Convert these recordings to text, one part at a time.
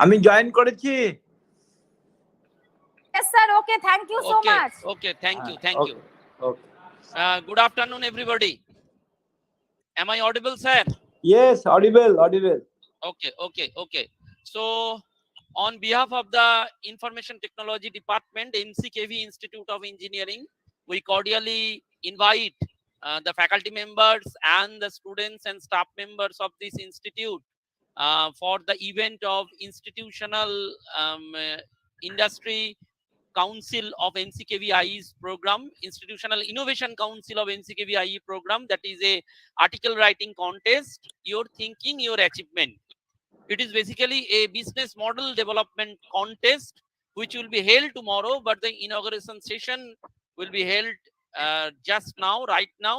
আমি জয়েন করেছি। Yes, sir. Okay. Thank you so much. Okay. Thank you. Okay. Good afternoon, everybody. Am I audible, sir? Yes, audible. Okay. So, on behalf of the Information Technology Department, MCKVIE Institute of Engineering, we cordially invite the faculty members and the students and staff members of this institute for the event of Institutional Industry Council of MCKVIE's program, Institutional Innovation Council of MCKVIE program, that is a article writing contest, your thinking, your achievement. It is basically a business model development contest which will be held tomorrow, but the inauguration session will be held just now, right now.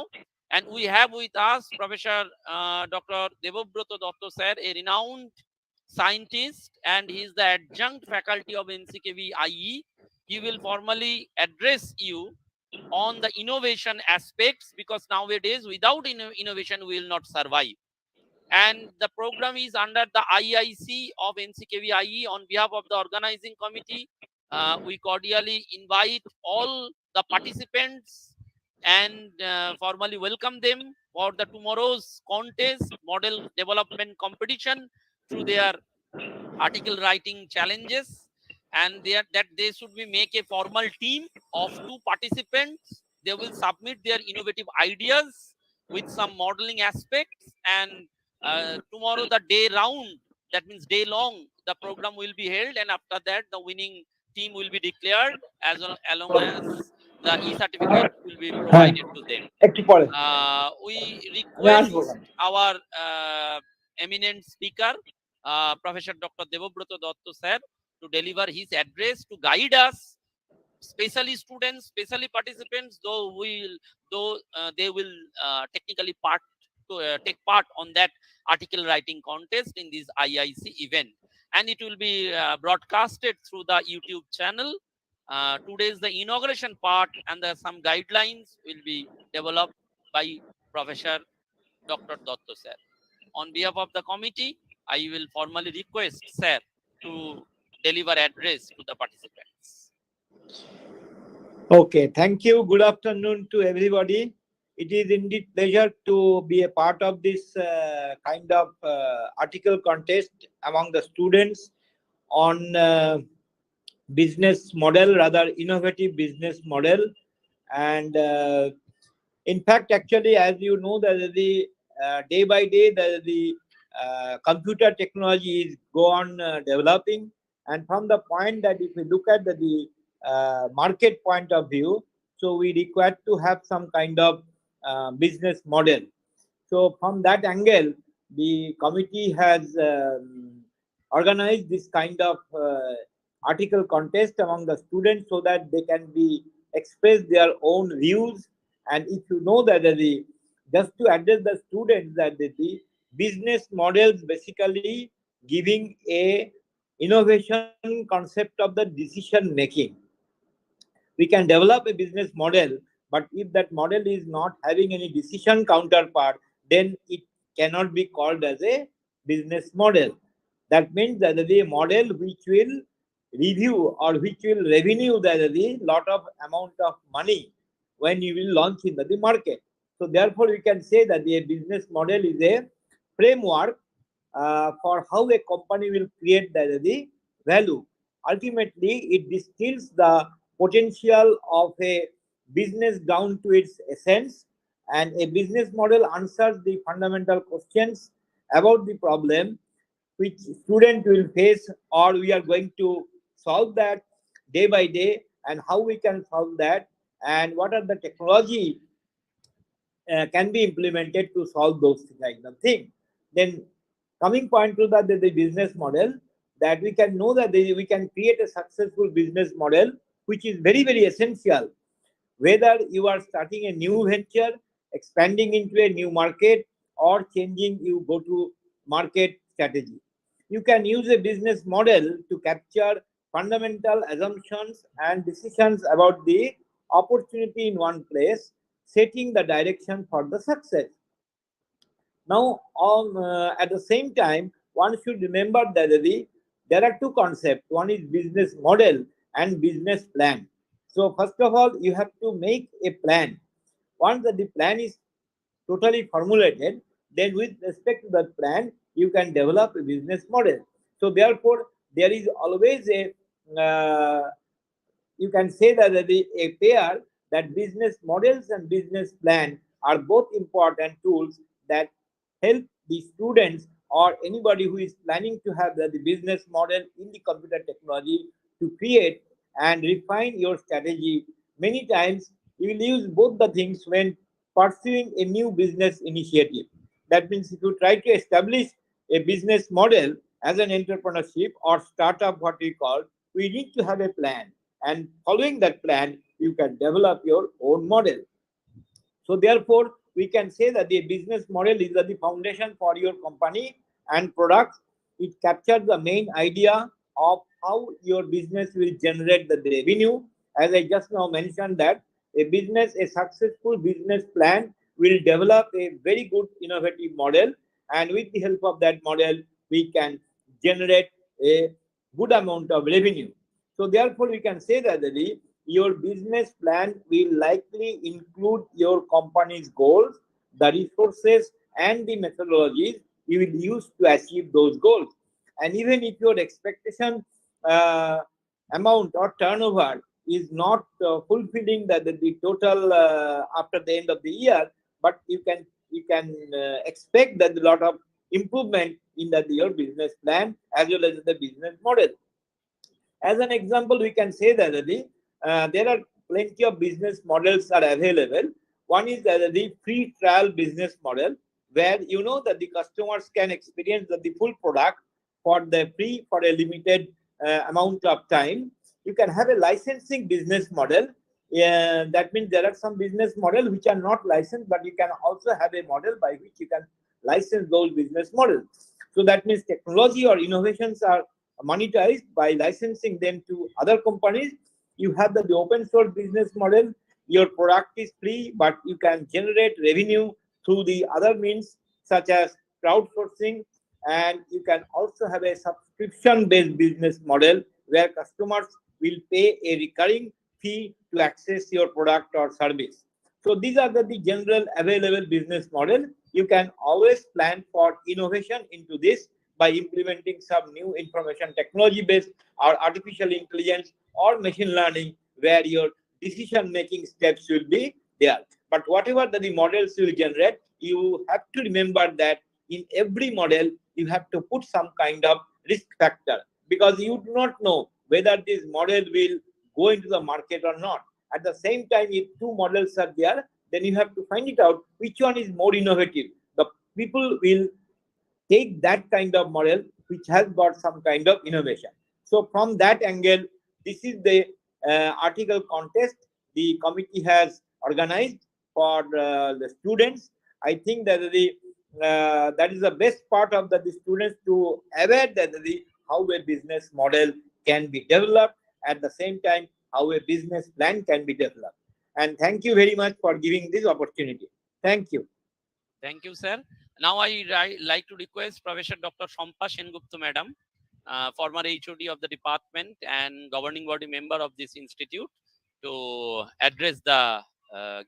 And we have with us Professor Dr. Dept sir, a renowned scientist, and he is the adjunct faculty of MCKVIE. He will formally address you on the innovation aspects, because nowadays without innovation we will not survive. And the program is under the IIC of MCKVIE. On behalf of the organizing committee, we cordially invite all the participants and formally welcome them for the tomorrow's contest model development competition through their article writing challenges. And that they should be make a formal team of 2 participants. They will submit their innovative ideas with some modeling aspects, and tomorrow the day round, that means day long, the program will be held, and after that the winning team will be declared, as well along as the e-certificate will be provided to them. We request our eminent speaker, Professor Dr. Dept sir, to deliver his address to guide us, especially students, especially participants, though they will technically take part on that article writing contest in this IIC event, and it will be broadcasted through the YouTube channel. Today's the inauguration part, and some guidelines will be developed by Professor Dr. Datta sir. On behalf of the committee, I will formally request sir to deliver address to the participants. Okay, thank you. Good afternoon to everybody. It is indeed pleasure to be a part of this kind of article contest among the students on business model, rather innovative business model. And in fact, actually, as you know, that the day by day the computer technology is go on developing, and from the point that if we look at the market point of view, so we require to have some kind of business model. So from that angle, the committee has organized this kind of article contest among the students so that they can be express their own views. And if you know that just to address the students, that the business models basically giving a innovation concept of the decision making. We can develop a business model, but if that model is not having any decision counterpart, then it cannot be called as a business model. That means that the model which will review or which will revenue the lot of amount of money when you will launch in the market. So therefore we can say that the business model is a framework for how a company will create the value. Ultimately, it distills the potential of a business down to its essence, and a business model answers the fundamental questions about the problem which student will face, or we are going to solve that day by day, and how we can solve that, and what are the technology can be implemented to solve those kind of things. Then coming point to that, the business model, that we can know that we can create a successful business model, which is very, very essential. Whether you are starting a new venture, expanding into a new market, or changing you go to market strategy, you can use a business model to capture fundamental assumptions and decisions about the opportunity in one place, setting the direction for the success. Now, at the same time, one should remember that there are two concepts. One is business model and business plan. So first of all, you have to make a plan. Once the plan is totally formulated, then with respect to that plan, you can develop a business model. So therefore, there is always a you can say that a pair that business models and business plan are both important tools that help the students or anybody who is planning to have the business model in the computer technology to create and refine your strategy. Many times you will use both the things when pursuing a new business initiative. That means if you try to establish a business model as an entrepreneurship or startup, what we call, we need to have a plan, and following that plan you can develop your own model. So therefore we can say that the business model is the foundation for your company and products. It captures the main idea of how your business will generate the revenue. As I just now mentioned, that a successful business plan will develop a very good innovative model, and with the help of that model we can generate a good amount of revenue. So therefore, we can say that your business plan will likely include your company's goals, the resources, and the methodologies you will use to achieve those goals. And even if your expectation uh, amount or turnover is not fulfilling the total after the end of the year, but you can expect that a lot of improvement in your business plan as well as the business model. As an example, we can say that there are plenty of business models are available. One is the free trial business model, where you know that the customers can experience the full product for the free for a limited amount of time. You can have a licensing business model. That means there are some business models which are not licensed, but you can also have a model by which you can license those business models. So that means technology or innovations are monetized by licensing them to other companies. You have the open source business model. Your product is free, but you can generate revenue through the other means such as crowdsourcing, and you can also have a subscription based business model where customers will pay a recurring fee to access your product or service. So these are the general available business model. You can always plan for innovation into this by implementing some new information technology based or artificial intelligence or machine learning, where your decision making steps will be there. But whatever the models you will generate, you have to remember that in every model you have to put some kind of risk factor, because you do not know whether this model will go into the market or not. At the same time, if two models are there, then you have to find it out which one is more innovative. The people will take that kind of model which has got some kind of innovation. So from that angle, this is the article contest the committee has organized for the students. I think that that is the best part of the students to aware that how a business model can be developed, at the same time how a business plan can be developed. And thank you very much for giving this opportunity. Thank you. Thank you, sir. Now I like to request Professor Dr. Shampa Sengupta, Madam, former HOD of the department and governing body member of this institute, to address the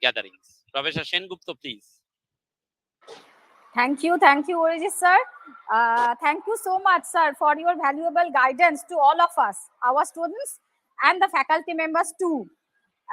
gatherings. Professor Sengupta, please. Thank you, Arijit sir. Thank you so much, sir, for your valuable guidance to all of us, our students, and the faculty members too.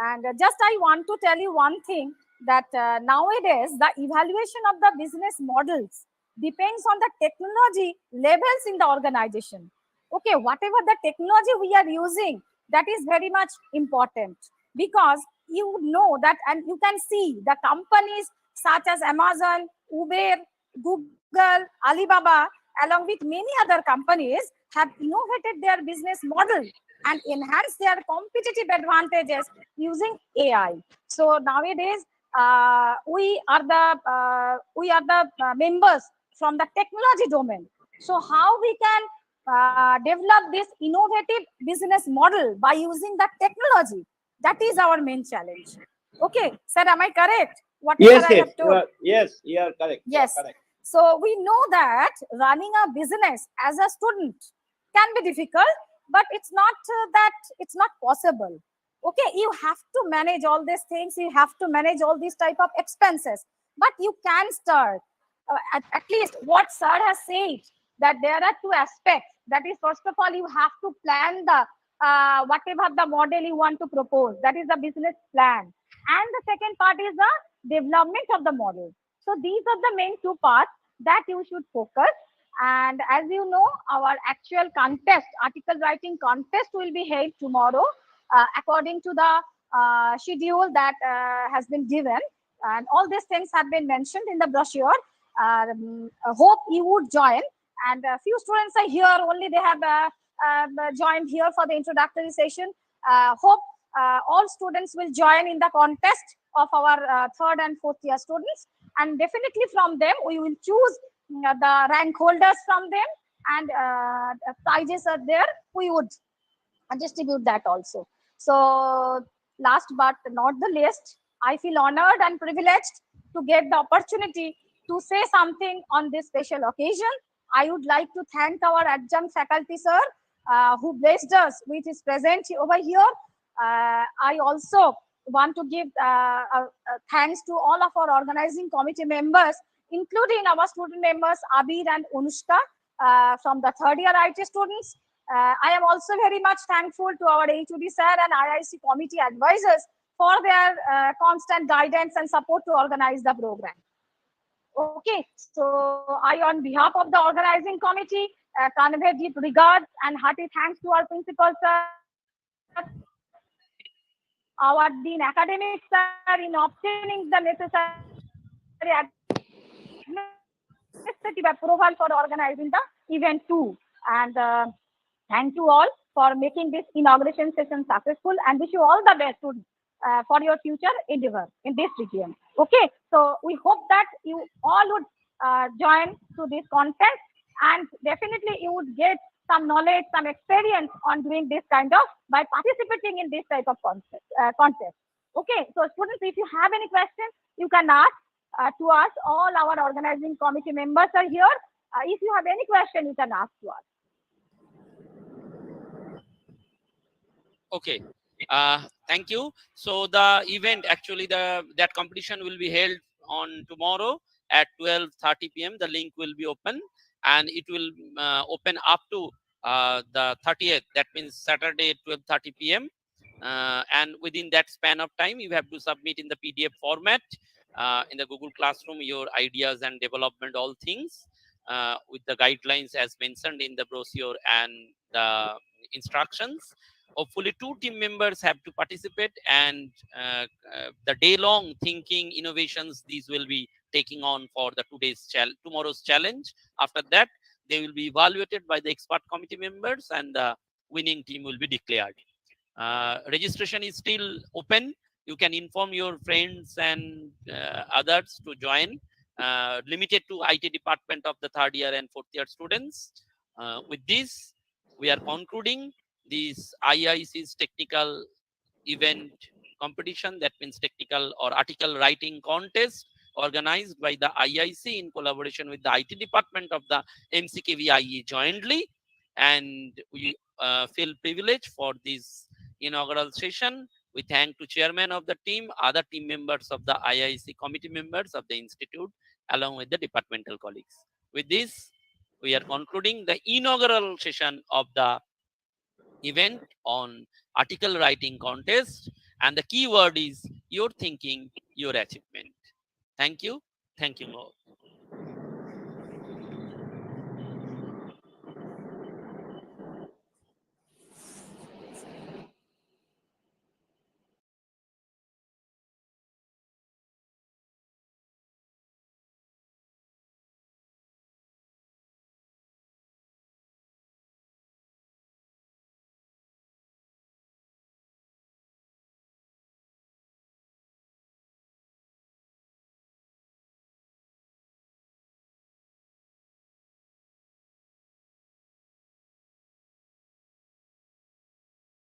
And just I want to tell you one thing, that nowadays the evaluation of the business models depends on the technology levels in the organization. Okay, whatever the technology we are using, that is very much important, because you know that, and you can see the companies such as Amazon, Uber, Google, Alibaba, along with many other companies, have innovated their business model and enhance their competitive advantages using AI. So nowadays, we are the members from the technology domain. So how we can develop this innovative business model by using the technology? That is our main challenge. Okay, sir, am I correct? Whatever Yes, I have told. yes, you are correct. Yes. So we know that running a business as a student can be difficult, but it's not that it's not possible. Okay, you have to manage all these things, you have to manage all these type of expenses, but you can start. At least what sir has said, that there are two aspects. That is, first of all, you have to plan the whatever the model you want to propose. That is the business plan. And the second part is the development of the model. So these are the main two parts that you should focus. And as you know, our actual contest, article writing contest, will be held tomorrow according to the schedule that has been given. And all these things have been mentioned in the brochure. I hope you would join. And a few students are here, only they have joined here for the introductory session. Hope all students will join in the contest of our third and fourth year students. And definitely from them, we will choose the rank holders from them, and prizes are there. We would distribute that also. So last but not the least, I feel honored and privileged to get the opportunity to say something on this special occasion. I would like to thank our adjunct faculty sir who blessed us with his presence over here. I also want to give thanks to all of our organizing committee members, including our student members Abir and Unushka from the third year IT students. I am also very much thankful to our HOD sir and IIC committee advisors for their constant guidance and support to organize the program. Okay, so I, on behalf of the organizing committee, convey deep regards and hearty thanks to our principal sir, our dean academic sir, in obtaining the necessary administrative approval for organizing the event too. And thank you all for making this inauguration session successful, and wish you all the best for your future endeavor in this region. Okay, so we hope that you all would join to this contest, and definitely you would get some knowledge, some experience on doing this kind of, by participating in this type of contest. Okay, so students, if you have any questions, you can ask to us. All our organizing committee members are here. If you have any question, you can ask to us. Okay. Thank you. So the event, actually, that competition will be held on tomorrow at 12:30 p.m. The link will be open, and it will open up to the 30th. That means Saturday at 12:30 p.m. And within that span of time, you have to submit in the PDF format in the Google Classroom your ideas and development, all things with the guidelines as mentioned in the brochure and the instructions. Hopefully 2 team members have to participate, and the day-long thinking innovations, these will be taking on for the tomorrow's challenge. After that, they will be evaluated by the expert committee members, and the winning team will be declared. Registration is still open. You can inform your friends and others to join. Limited to IT department of the third year and fourth year students. With this, we are concluding this IIC's technical event competition, that means technical or article writing contest, organized by the IIC in collaboration with the IT department of the MCKVIE jointly. And we feel privileged for this inaugural session. We thank to chairman of the team, other team members of the IIC committee members of the institute, along with the departmental colleagues. With this, we are concluding the inaugural session of the event on article writing contest, and the key word is your thinking, your achievement. Thank you. Thank you all.